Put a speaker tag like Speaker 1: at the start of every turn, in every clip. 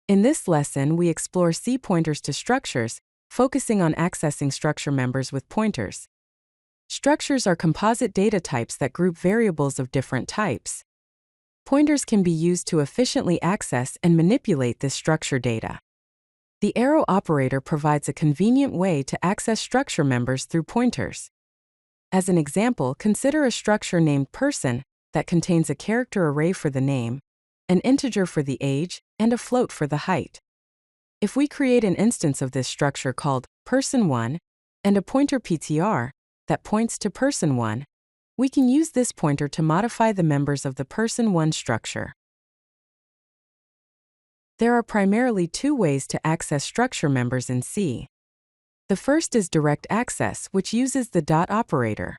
Speaker 1: In this lesson, we explore C pointers to structures, focusing on accessing structure members with pointers. Structures are composite data types that group variables of different types. Pointers can be used to efficiently access and manipulate this structure data. The arrow operator provides a convenient way to access structure members through pointers. As an example, consider a structure named person that contains a character array for the name, an integer for the age, and a float for the height. If we create an instance of this structure called person1 and a pointer ptr that points to person1, we can use this pointer to modify the members of the person1 structure. There are primarily two ways to access structure members in C. The first is direct access, which uses the dot operator.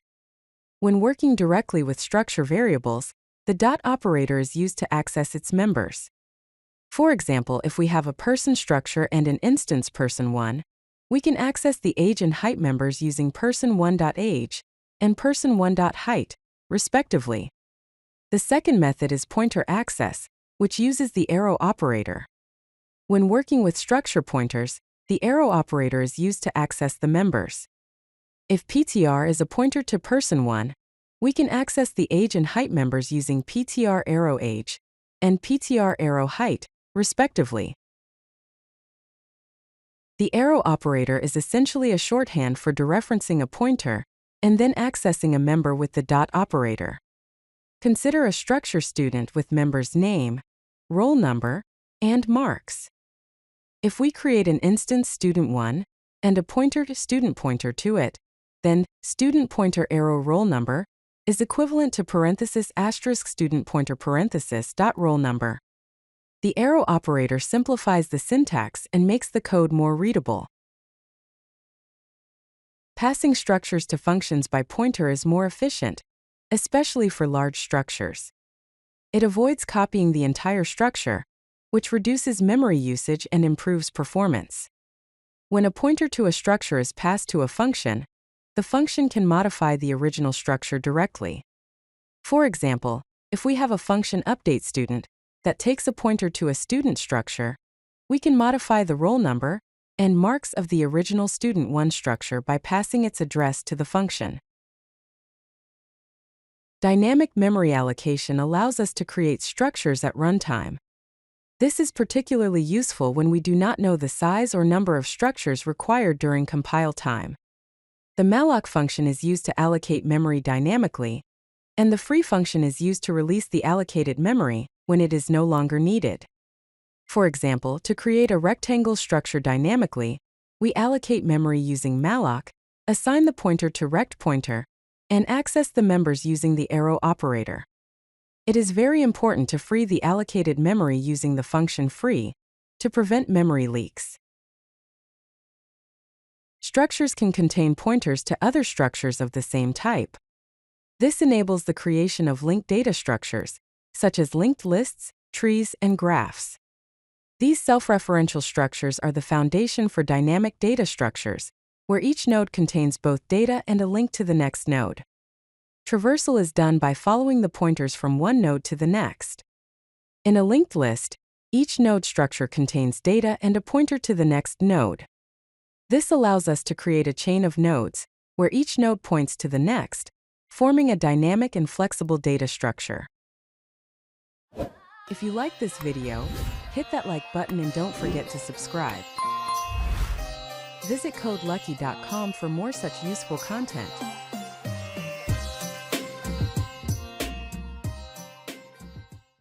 Speaker 1: When working directly with structure variables, the dot operator is used to access its members. For example, if we have a person structure and an instance person1, we can access the age and height members using person1.age and person1.height, respectively. The second method is pointer access, which uses the arrow operator. When working with structure pointers, the arrow operator is used to access the members. If ptr is a pointer to person1, we can access the age and height members using ptr arrow age and ptr arrow height, respectively. The arrow operator is essentially a shorthand for dereferencing a pointer and then accessing a member with the dot operator. Consider a structure student with members name, roll number, and marks. If we create an instance student1 and a pointer to student pointer to it, then student pointer arrow roll number is equivalent to parenthesis asterisk student pointer parenthesis dot roll number. The arrow operator simplifies the syntax and makes the code more readable. Passing structures to functions by pointer is more efficient, especially for large structures. It avoids copying the entire structure, which reduces memory usage and improves performance. When a pointer to a structure is passed to a function, the function can modify the original structure directly. For example, if we have a function updateStudent that takes a pointer to a student structure, we can modify the roll number and marks of the original student1 structure by passing its address to the function. Dynamic memory allocation allows us to create structures at runtime. This is particularly useful when we do not know the size or number of structures required during compile time. The malloc function is used to allocate memory dynamically, and the free function is used to release the allocated memory when it is no longer needed. For example, to create a rectangle structure dynamically, we allocate memory using malloc, assign the pointer to rect pointer, and access the members using the arrow operator. It is very important to free the allocated memory using the function free to prevent memory leaks. Structures can contain pointers to other structures of the same type. This enables the creation of linked data structures, such as linked lists, trees, and graphs. These self-referential structures are the foundation for dynamic data structures, where each node contains both data and a link to the next node. Traversal is done by following the pointers from one node to the next. In a linked list, each node structure contains data and a pointer to the next node. This allows us to create a chain of nodes, where each node points to the next, forming a dynamic and flexible data structure. If you like this video, hit that like button and don't forget to subscribe. Visit codelucky.com for more such useful content.